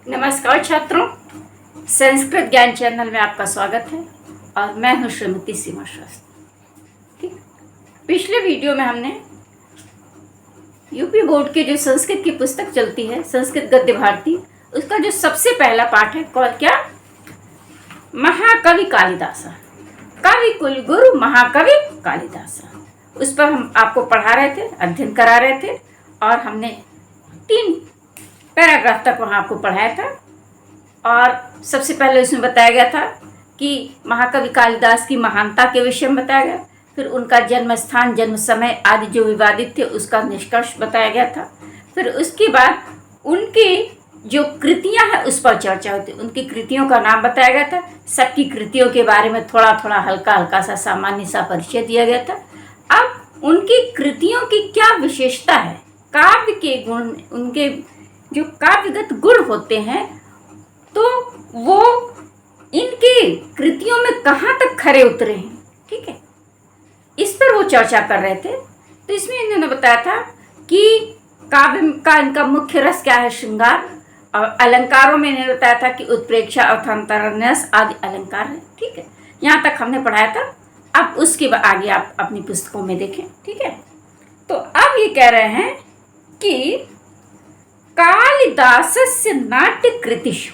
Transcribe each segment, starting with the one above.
नमस्कार छात्रों, संस्कृत ज्ञान चैनल में आपका स्वागत है और मैं हूं श्रीमती सीमा शास्त्री। ठीक, पिछले वीडियो में हमने यूपी बोर्ड की जो संस्कृत की पुस्तक चलती है, संस्कृत गद्य भारती, उसका जो सबसे पहला पाठ है क्या, महाकवि कालिदासा, कवि कुलगुरु महाकवि कालिदासा, उस पर हम आपको पढ़ा रहे थे, अध्ययन करा रहे थे और हमने 3 पैराग्राफ तक वहाँ आपको पढ़ाया था। और सबसे पहले उसमें बताया गया था कि महाकवि कालिदास की महानता के विषय में बताया गया, फिर उनका जन्म स्थान, जन्म समय आदि जो विवादित थे उसका निष्कर्ष बताया गया था। फिर उसके बाद उनकी जो कृतियां हैं उस पर चर्चा होती, उनकी कृतियों का नाम बताया गया था, सबकी कृतियों के बारे में थोड़ा थोड़ा हल्का हल्का सा सामान्य सा परिचय दिया गया था। अब उनकी कृतियों की क्या विशेषता है, काव्य के गुण, उनके जो काव्यगत गुण होते हैं, तो वो इनकी कृतियों में कहाँ तक खरे उतरे हैं, ठीक है, इस पर वो चर्चा कर रहे थे। तो इसमें इन्होंने बताया था कि काव्य का इनका मुख्य रस क्या है, श्रृंगार, और अलंकारों में इन्होंने बताया था कि उत्प्रेक्षा, अर्थांतरन्यास आदि अलंकार है। ठीक है, यहाँ तक हमने पढ़ाया था। अब उसके आगे आप अपनी पुस्तकों में देखें। ठीक है, तो अब ये कह रहे हैं कि कालिदासस्य नाट्यकृतिषु,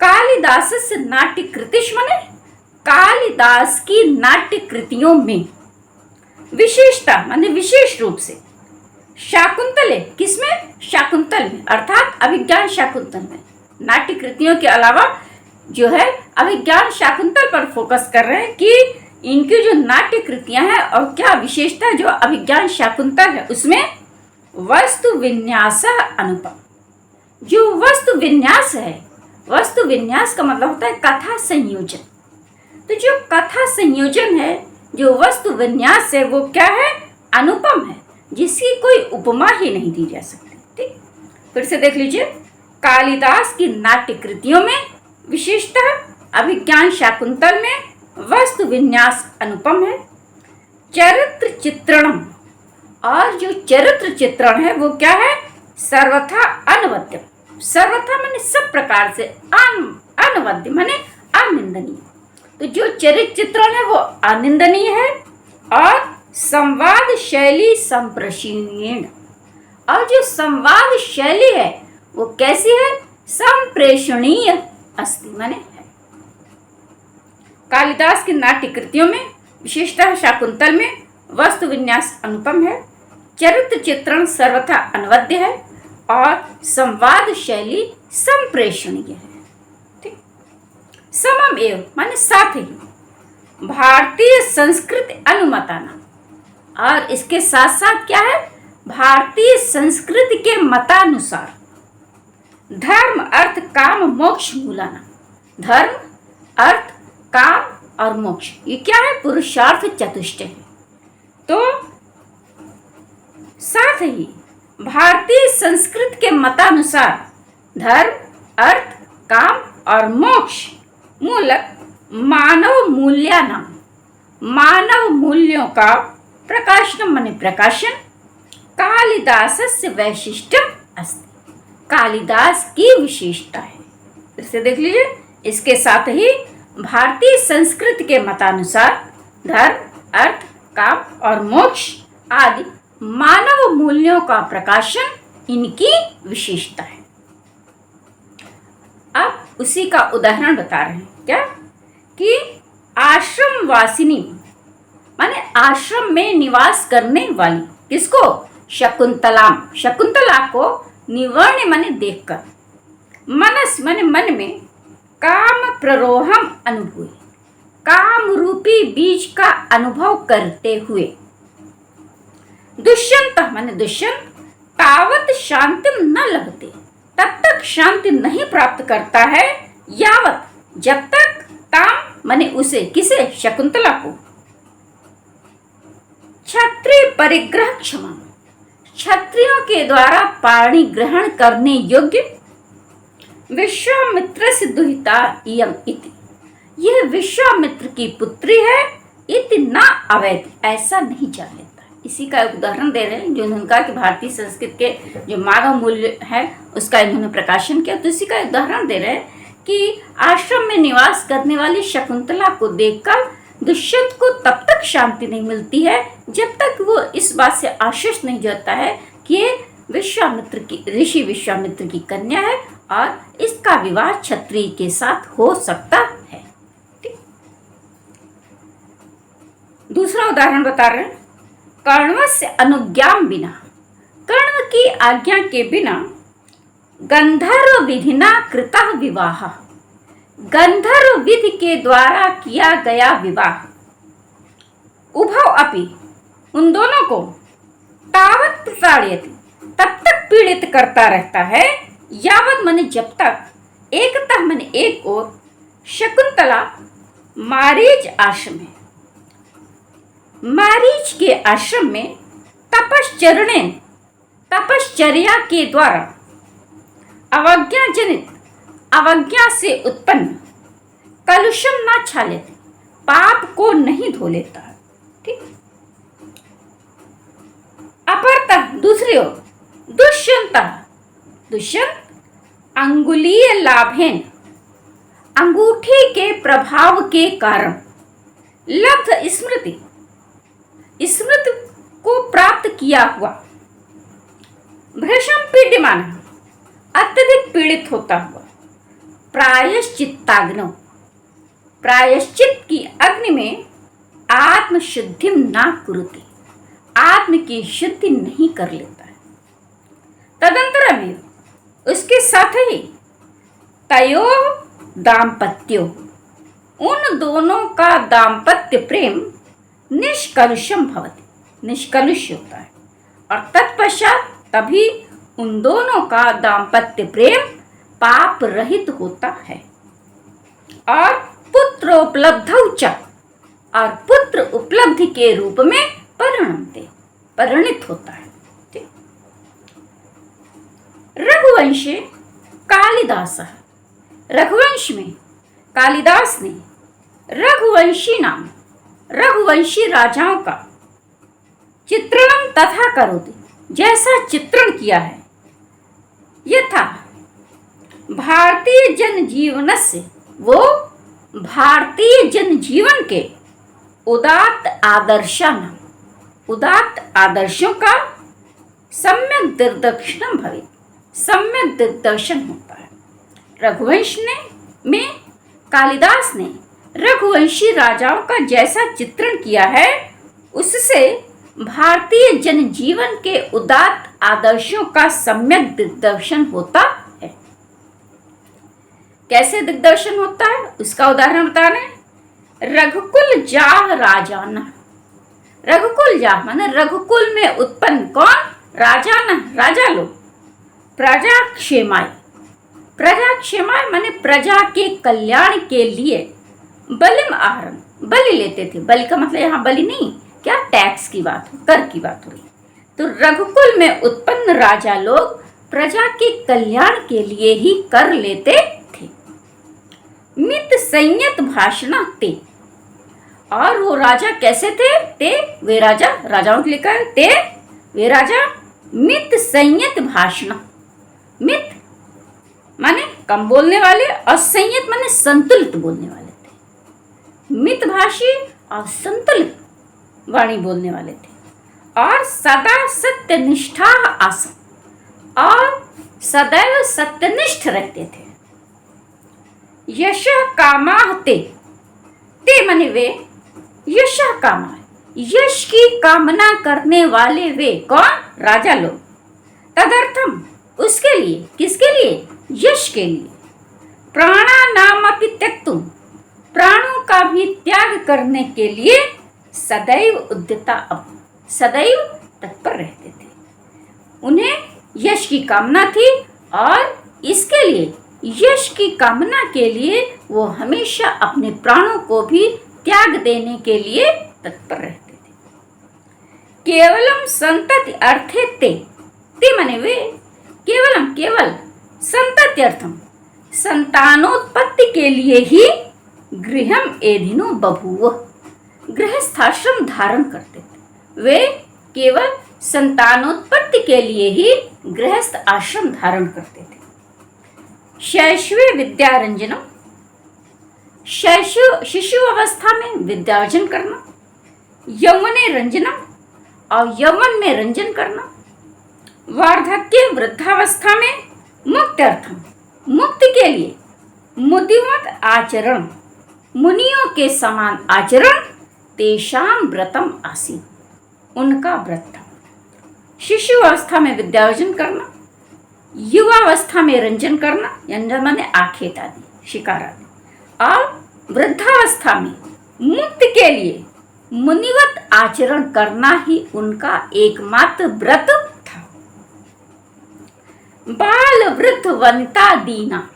कालिदासस्य नाट्यकृतिषु माने कालिदास की नाट्य कृतियों में विशेषता माने विशेष रूप से, शाकुंतले, किसमें, शाकुंतल में, अर्थात अभिज्ञान शाकुंतल में, नाट्य कृतियों के अलावा जो है अभिज्ञान शाकुंतल पर फोकस कर रहे हैं कि इनकी जो नाट्य कृतियां हैं और क्या विशेषता जो अभिज्ञान शाकुंतल है उसमें वस्तु विन्यास अनुपम, जो वस्तु विन्यास है, वस्तु विन्यास का मतलब होता है कथा संयोजन। तो जो कथा संयोजन है, जो वस्तु विन्यास है, वो क्या है, अनुपम है, जिसकी कोई उपमा ही नहीं दी जा सकती। ठीक, फिर से देख लीजिए, कालिदास की नाट्य कृतियों में विशेषता, अभिज्ञान शाकुंतल में वस्तु विन्यास अनुपम है, चरित्र चित्रणम, और जो चरित्र चित्रण है वो क्या है, सर्वथा अनवद्य, सर्वथा माने सब प्रकार से, अनवद्य माने अनिंदनीय। तो जो चरित्र चित्रण है वो अनिंदनीय है, और संवाद शैली संप्रेषणीय, और जो संवाद शैली है वो कैसी है, संप्रेषणीय अस्ति माने है। कालिदास की नाट्य कृतियों में विशेषता है, शाकुंतल में वस्तु विन्यास अनुपम है, चरित्र चित्रण सर्वथा अनवद्य है, और संवाद शैली संप्रेषणीय है। ठीक, समम एवं माने साथ ही भारतीय संस्कृति अनुमताना, और इसके साथ साथ क्या है, भारतीय संस्कृति के मतानुसार धर्म अर्थ काम मोक्ष मूलाना, धर्म अर्थ काम और मोक्ष, ये क्या है, पुरुषार्थ चतुष्टय है। तो साथ ही भारतीय संस्कृति के मतानुसार धर्म अर्थ काम और मोक्ष मूलक मानव मूल्यानाम, मानव मूल्यों का प्रकाशनम माने प्रकाशन, कालिदासस्य वैशिष्ट्यम अस्ति, कालिदास की विशेषता है। फिर से देख लीजिए, इसके साथ ही भारतीय संस्कृति के मतानुसार धर्म अर्थ काम और मोक्ष आदि मानव मूल्यों का प्रकाशन इनकी विशेषता है। अब उसी का उदाहरण बता रहे हैं, क्या कि आश्रम वासिनी माने आश्रम में निवास करने वाली, किसको, शकुंतलाम, शकुंतला को निवर्ण माने देखकर, मनस माने मन में, काम प्ररोहम अनुभूय, काम रूपी बीज का अनुभव करते हुए, दुष्यंत माने दुष्यंत, तावत शांति न लभते, तब तक शांति नहीं प्राप्त करता है, यावत जब तक, ताम माने उसे, किसे, शकुंतला को, क्षत्रिय परिग्रह क्षमा, क्षत्रियों के द्वारा पाणी ग्रहण करने योग्य, विश्वामित्र से दुहिता इयम इति, यह विश्वामित्र की पुत्री है, इति न अवैध, ऐसा नहीं जान लेता, इसी का उदाहरण दे रहे हैं, जो उन्होंने कहा कि भारतीय संस्कृत के जो मानव मूल्य है उसका इन्होंने प्रकाशन किया। तो इसी का उदाहरण दे रहे हैं कि आश्रम में निवास करने वाली शकुंतला को देखकर दुष्यंत को तब तक शांति नहीं मिलती है जब तक वो इस बात से आश्वस्त नहीं होता है कि ये ऋषि विश्वामित्र की कन्या है और इसका विवाह क्षत्रिय के साथ हो सकता है। ठीक। दूसरा उदाहरण बता रहे हैं, कर्णवस्य अनुज्ञाम बिना, कर्ण की आज्ञा के बिना गंधर्व विधिना कृता विवाह, गंधर्व विधि के द्वारा किया गया विवाह, उभव अपि, उन दोनों को तावत प्रताड़यति, तब तक पीड़ित करता रहता है, यावत माने जब तक एकतः माने एक और शकुंतला मारीच आश्रम है, मारीच के आश्रम में तपश्चर्या के द्वारा अवज्ञा जनित, अवज्ञा से उत्पन्न कलुषम न छालेते, पाप को नहीं धो लेता। ठीक। अपरतः दूसरी ओर दुष्यंत अंगुलीय लाभेन, अंगूठे के प्रभाव के कारण लब्ध स्मृति को प्राप्त किया हुआ भ्रशम पीड्यमान, अत्यधिक पीड़ित होता हुआ प्रायश्चित्ताग्नो, प्रायश्चित की अग्नि में आत्मशुद्धि ना कुरुति, आत्म की शुद्धि नहीं कर लेता है। तदंतर में उसके साथ ही तयो दाम्पत्यो, उन दोनों का दाम्पत्य प्रेम निष्कलुषम भवति, निष्कलुष होता है, और तत्पश्चात तभी उन दोनों का दाम्पत्य प्रेम पाप रहित होता है। और पुत्रोपलब्धौ च, और पुत्र उपलब्धि के रूप में परिणित होता है। रघुवंशे कालिदास, रघुवंश में कालिदास ने रघुवंशी राजाओं का चित्रणम तथा करोति, जैसा चित्रण किया है, यथा भारतीय जनजीवन से, वो भारतीय जनजीवन के उदात्त आदर्शों का सम्यक दिग्दर्शन भवे, सम्यक दिग्दर्शन होता है। रघुवंश में कालिदास ने रघुवंशी राजाओं का जैसा चित्रण किया है, उससे भारतीय जनजीवन के उदात्त आदर्शों का सम्यक दिग्दर्शन होता है। कैसे दिग्दर्शन होता है उसका उदाहरण बता रहे। रघुकुल जाह राजाना, रघुकुल जाह माने रघुकुल में उत्पन्न कौन? राजाना, राजा लोग। प्रजा क्षेमाय माने प्रजा के कल्याण के लिए बलिम आहरण, बलि लेते थे। बलि का मतलब यहाँ बलि नहीं, क्या टैक्स की बात हो, कर की बात हो रही। तो रघुकुल में उत्पन्न राजा लोग प्रजा के कल्याण के लिए ही कर लेते थे। मित संयत भाषण ते, और वो राजा कैसे थे? वे राजा, राजाओं के लिए वे राजा मित संयत भाषण, मित माने कम बोलने वाले, और संयत माने संतुलित बोलने वाले थे। मितभाषी और संतुलित वाणी बोलने वाले थे, और सदा सत्यनिष्ठा आसन, और सदैव सत्यनिष्ठ रहते थे। यश कामाह ते माने वे, यश कामा, यश की कामना करने वाले वे कौन? राजा लोग। तदर्थम, उसके लिए, किसके लिए? यश के लिए। प्राणानामपि त्यक्तुम, प्राणों का भी त्याग करने के लिए सदैव उद्यता, सदैव तत्पर रहते थे। उन्हें यश की कामना थी, और इसके लिए, यश की कामना के लिए वो हमेशा अपने प्राणों को भी त्याग देने के लिए तत्पर रहते थे। केवलम संतति अर्थे ते माने वे, केवल संतति अर्थम, संतानोत्पत्ति के लिए ही गृहम एधिनो बभूव, गृहस्थाश्रम धारण करते थे। वे केवल संतानोत्पत्ति के लिए ही गृहस्थ आश्रम धारण करते थे। शैशवे विद्यारंजनम, शिशु अवस्था में विद्यार्जन करना, यौवने रंजनम और यौवन में रंजन करना, वार्धक्य वृद्धावस्था में मुक्त्यर्थम, मुक्ति के लिए मुदिवत आचरण, मुनियों के समान आचरण, तेषाम व्रतम आसीत्, उनका व्रत था। शिशु अवस्था में विद्यार्जन करना, युवावस्था में रंजन करना, रंजन माने आखेट आदि, शिकार आदि, और वृद्धावस्था में मुक्ति के लिए मुनिवत आचरण करना ही उनका एकमात्र व्रत था। बाल वृद्ध वनिता दीना,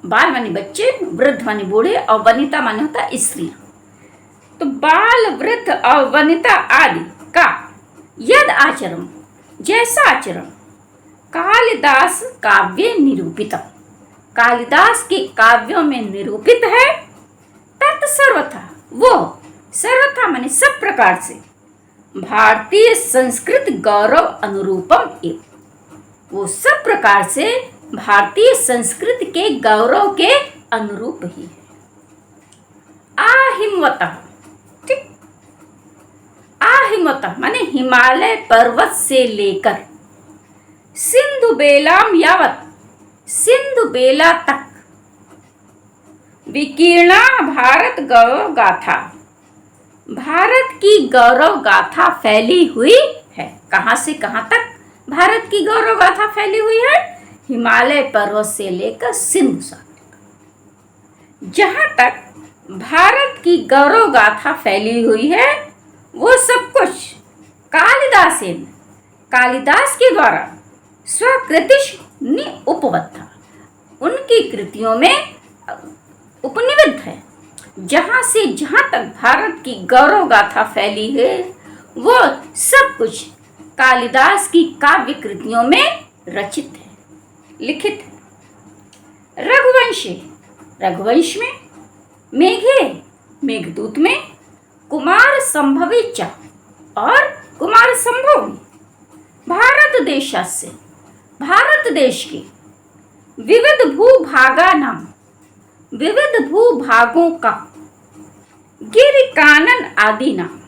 बाल माने बच्चे, वृद्ध माने बूढ़े, और वनिता माने होता है स्त्रियां। तो बाल वृद्ध और वनिता आदि का यद आचरण, जैसा आचरण कालिदास काव्य निरूपित, कालिदास के काव्यों में निरूपित है, तत् सर्वथा, वो सर्वथा माने सब प्रकार से भारतीय संस्कृत गौरव अनुरूपम एवं, वो सब प्रकार से भारतीय संस्कृति के गौरव के अनुरूप ही है। आहिमवतः, ठीक, आहिमवतः माने हिमालय पर्वत से लेकर सिंधु बेलाम यावत, सिंधु बेला तक विकीर्णा भारत गौरव गाथा, भारत की गौरव गाथा फैली हुई है। कहां से कहां तक भारत की गौरव गाथा फैली हुई है? हिमालय पर्वत से लेकर सिंधु तक, जहां तक भारत की गौरव गाथा फैली हुई है, वो सब कुछ कालिदासेन, कालिदास के द्वारा स्वकृतिश उपवत था, उनकी कृतियों में उपनिबद्ध है। जहां से जहां तक भारत की गौरव गाथा फैली है, वो सब कुछ कालिदास की काव्य कृतियों में रचित है, लिखित है। रघुवंश, रघुवंश में, मेघे, मेघदूत में, कुमार संभवे च, और कुमार संभव में, भारत देशस्य, भारत देश के विविध भूभागा नाम, विविध भूभागों का, गिरि कानन आदि नाम,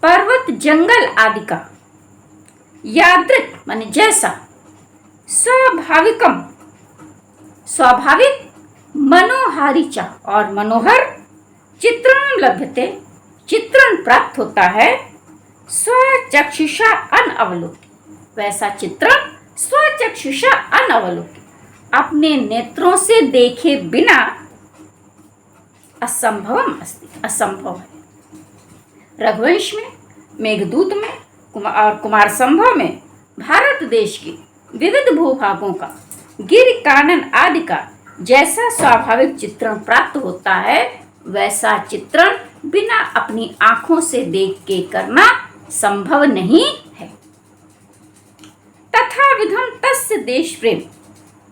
पर्वत जंगल आदि का, यादृक माने जैसा, स्वाभाविकम, स्वाभाविक, मनोहारी च, और मनोहर, चित्रण लभ्यते, चित्रण प्राप्त होता है, स्वचक्षुषा अनवलोकी, वैसा चित्रण स्वचक्षुषा अनवलोकी, अपने नेत्रों से देखे बिना असंभवम अस्ति, असंभव है। रघुवंश में, मेघदूत में और कुमार संभव में भारत देश के विविध भूभागों का, गिर कानन आदि का जैसा स्वाभाविक चित्रण प्राप्त होता है, वैसा चित्रण बिना अपनी आंखों से देख के करना संभव नहीं है। तथा विधम तस्य देश प्रेम,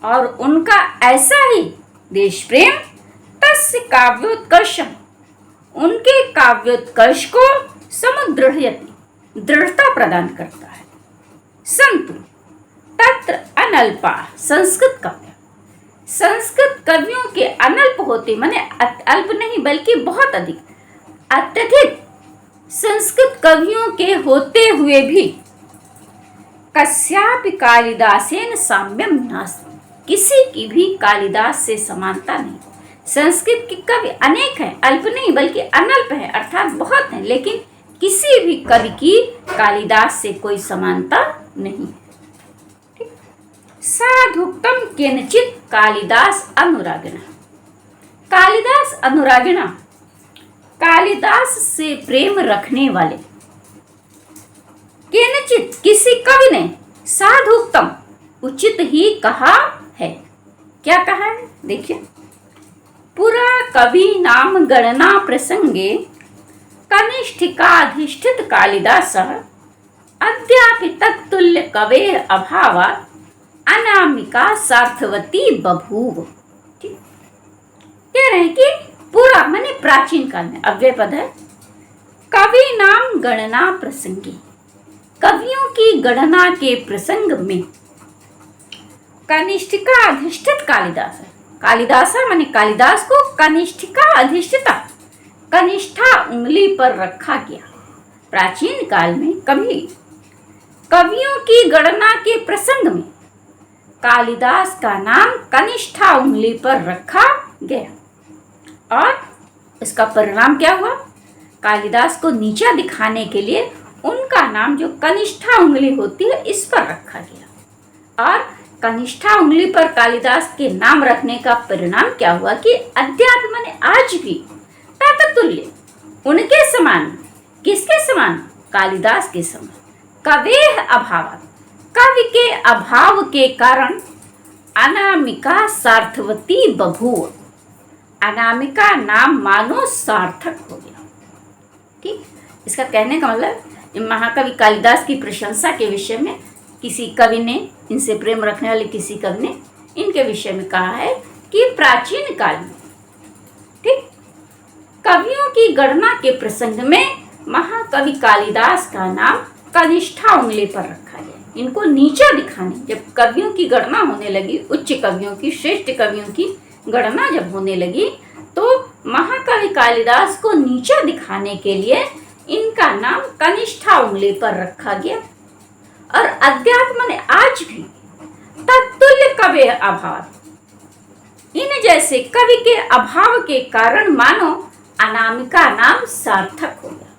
और उनका ऐसा ही देश प्रेम, तस्य काव्योत्कर्षम, उनके काव्योत्कर्ष को समुदृढ़यति, दृढ़ता प्रदान करता है। संतु तत्र अनल्पा संस्कृत काव्य, संस्कृत कवियों के अनल्प होते, माने अल्प नहीं बल्कि बहुत अधिक, अत्यधिक संस्कृत कवियों के होते हुए भी कस्यापि कालिदासेन साम्यम नास्ति, किसी की भी कालिदास से समानता नहीं। संस्कृत के कवि अनेक हैं, अल्प नहीं बल्कि अनल्प है, अर्थात बहुत हैं, लेकिन किसी भी कवि की कालिदास से कोई समानता नहीं है। साधुक्तम केनचित कालिदास अनुरागिणा, कालिदास अनुरागिणा, कालिदास से प्रेम रखने वाले, केनचित किसी कवि ने, साधुक्तम उचित ही कहा है। क्या कहा है? देखिए, पुरा कवि नाम गणना प्रसंगे कनिष्ठिकाधिष्ठित कालिदास अद्यापि तत्तुल्य कवेर अभावात् अनामिका सार्थवती बभूव। कह रहे हैं कि पूरा माने प्राचीन काल में, अव्यय पद है, कवि नाम गणना प्रसंगी, कवियों की गणना के प्रसंग में कनिष्ठिका अधिष्ठित कालिदास है। कालिदासा माने कालिदास को कनिष्ठिका अधिष्ठिता, कनिष्ठा उंगली पर रखा गया। प्राचीन काल में कवियों की गणना के प्रसंग में कालिदास का नाम कनिष्ठा उंगली पर रखा गया और इसका परिणाम क्या हुआ? कालिदास को नीचा दिखाने के लिए उनका नाम जो कनिष्ठा उंगली होती है इस पर रखा गया और कनिष्ठा उंगली पर कालिदास के नाम रखने का परिणाम क्या हुआ कि अध्यात्म ने आज भी ताततुल्य उनके समान, किसके समान? कालिदास के समान। कवेह अभाव, कवि के अभाव के कारण अनामिका सार्थवती बभूव। अनामिका नाम मानो सार्थक हो गया। ठीक, इसका कहने का मतलब महाकवि कालिदास की प्रशंसा के विषय में किसी कवि ने, इनसे प्रेम रखने वाले किसी कवि ने इनके विषय में कहा है कि प्राचीन काल में, ठीक, कवियों की गणना के प्रसंग में महाकवि कालिदास का नाम कनिष्ठा उंगली पर रखा गया। इनको नीचा दिखाने, जब कवियों की गणना होने लगी, उच्च कवियों की, श्रेष्ठ कवियों की गणना जब होने लगी, तो महाकवि कालिदास को नीचा दिखाने के लिए इनका नाम कनिष्ठा उंगली पर रखा गया और अध्यात्म ने आज भी तत्तुल्य कवि अभाव, इन जैसे कवि के अभाव के कारण मानो अनामिका नाम सार्थक हो गया।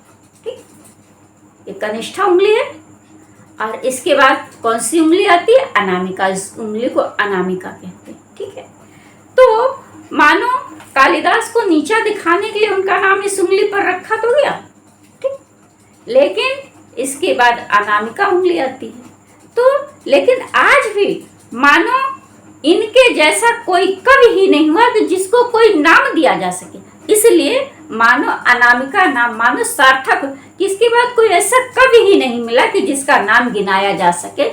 ठीक, ये कनिष्ठा उंगली है और इसके बाद कौन सी उंगली आती है? अनामिका। इस उंगली को अनामिका कहते हैं। ठीक है, तो मानो कालिदास को नीचा दिखाने के लिए उनका नाम इस उंगली पर रखा तो गया, ठीक, लेकिन इसके बाद अनामिका उंगली आती है। तो लेकिन आज भी मानो इनके जैसा कोई कवि ही नहीं हुआ कि जिसको कोई नाम दिया जा सके, इसलिए मानो अनामिका नाम मानो सार्थक, किसके बाद कोई ऐसा कवि ही नहीं मिला कि जिसका नाम गिनाया जा सके।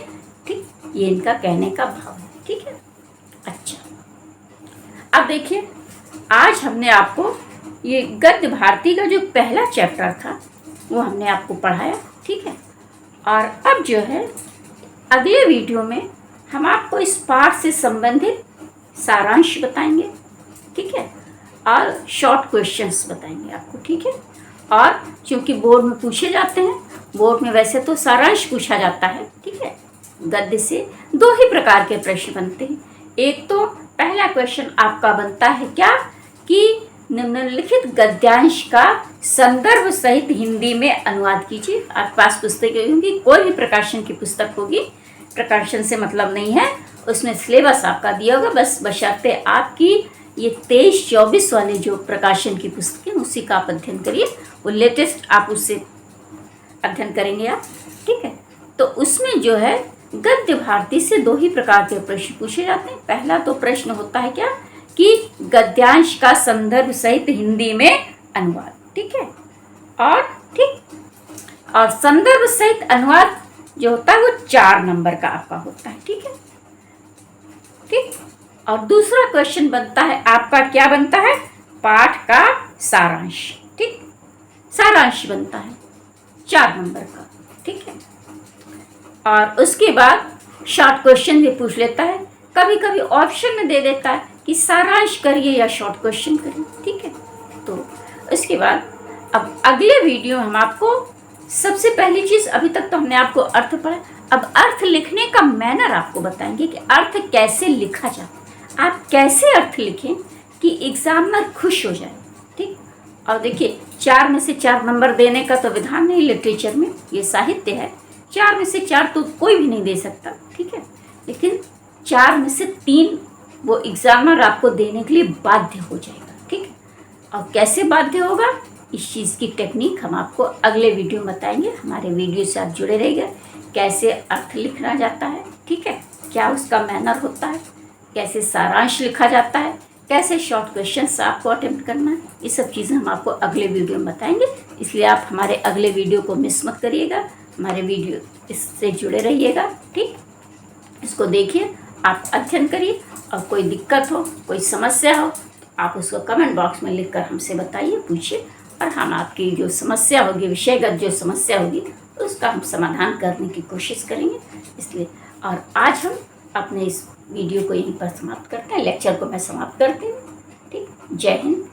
ठीक, ये इनका कहने का भाव है। ठीक है, अच्छा, अब देखिए, आज हमने आपको ये गद्य भारती का जो पहला चैप्टर था वो हमने आपको पढ़ाया। ठीक है, और अब जो है अगले वीडियो में हम आपको इस पाठ से संबंधित सारांश बताएंगे। ठीक है, और शॉर्ट क्वेश्चंस बताएंगे आपको। ठीक है, और क्योंकि बोर्ड में पूछे जाते हैं, बोर्ड में वैसे तो सारांश पूछा जाता है। ठीक है, गद्य से दो ही प्रकार के प्रश्न बनते हैं। एक तो पहला क्वेश्चन आपका बनता है क्या कि निम्नलिखित गद्यांश का संदर्भ सहित हिंदी में अनुवाद कीजिए। आपके पास पुस्तकें होंगी, कोई भी प्रकाशन की पुस्तक होगी, प्रकाशन से मतलब नहीं है, उसमें सिलेबस आपका दिया होगा, बस बशर्ते आपकी ये 23-24 वाले जो प्रकाशन की पुस्तकें उसी का आप अध्ययन करिए, वो लेटेस्ट आप उससे अध्ययन करेंगे आप। ठीक है, तो उसमें जो है गद्य भारती से दो ही प्रकार के प्रश्न पूछे जाते हैं। पहला तो प्रश्न होता है क्या कि गद्यांश का संदर्भ सहित हिंदी में अनुवाद। ठीक है, और ठीक, और संदर्भ सहित अनुवाद जो होता है वो 4 नंबर का आपका होता है। ठीक है, ठीक, और दूसरा क्वेश्चन बनता है आपका, क्या बनता है? पाठ का सारांश। ठीक, सारांश बनता है 4 नंबर का। ठीक है, और उसके बाद शॉर्ट क्वेश्चन भी पूछ लेता है, कभी कभी ऑप्शन में दे देता है कि सारांश करिए या शॉर्ट क्वेश्चन करिए। ठीक है, तो उसके बाद अब अगले वीडियो में हम आपको सबसे पहली चीज़, अभी तक तो हमने आपको अर्थ पढ़ा, अब अर्थ लिखने का मैनर आपको बताएंगे कि अर्थ कैसे लिखा जाए, आप कैसे अर्थ लिखें कि एग्जामिनर खुश हो जाए। ठीक, और देखिए 4 में से 4 नंबर देने का तो विधान नहीं लिटरेचर में, ये साहित्य है, 4 में से 4 तो कोई भी नहीं दे सकता। ठीक है, लेकिन 4 में से 3 वो एग्जामिनर आपको देने के लिए बाध्य हो जाएगा। ठीक है, और कैसे बाध्य होगा, इस चीज़ की टेक्निक हम आपको अगले वीडियो में बताएंगे। हमारे वीडियो से आप जुड़े रहिएगा, कैसे अर्थ लिखना जाता है। ठीक है, क्या उसका मैनर होता है, कैसे सारांश लिखा जाता है, कैसे शॉर्ट क्वेश्चंस आपको अटेम्प्ट करना है, ये सब चीज़ें हम आपको अगले वीडियो में बताएंगे। इसलिए आप हमारे अगले वीडियो को मिस मत करिएगा, हमारे वीडियो इससे जुड़े रहिएगा। ठीक, इसको देखिए, आप अध्ययन करिए, और कोई दिक्कत हो, कोई समस्या हो तो आप उसको कमेंट बॉक्स में लिखकर हमसे बताइए, पूछिए, और हम आपकी जो समस्या होगी, विषयगत जो समस्या होगी उसका हम समाधान करने की कोशिश करेंगे। इसलिए और आज हम अपने इस वीडियो को यहीं पर समाप्त करते हैं, लेक्चर को मैं समाप्त करती हूँ। ठीक, जय हिंद।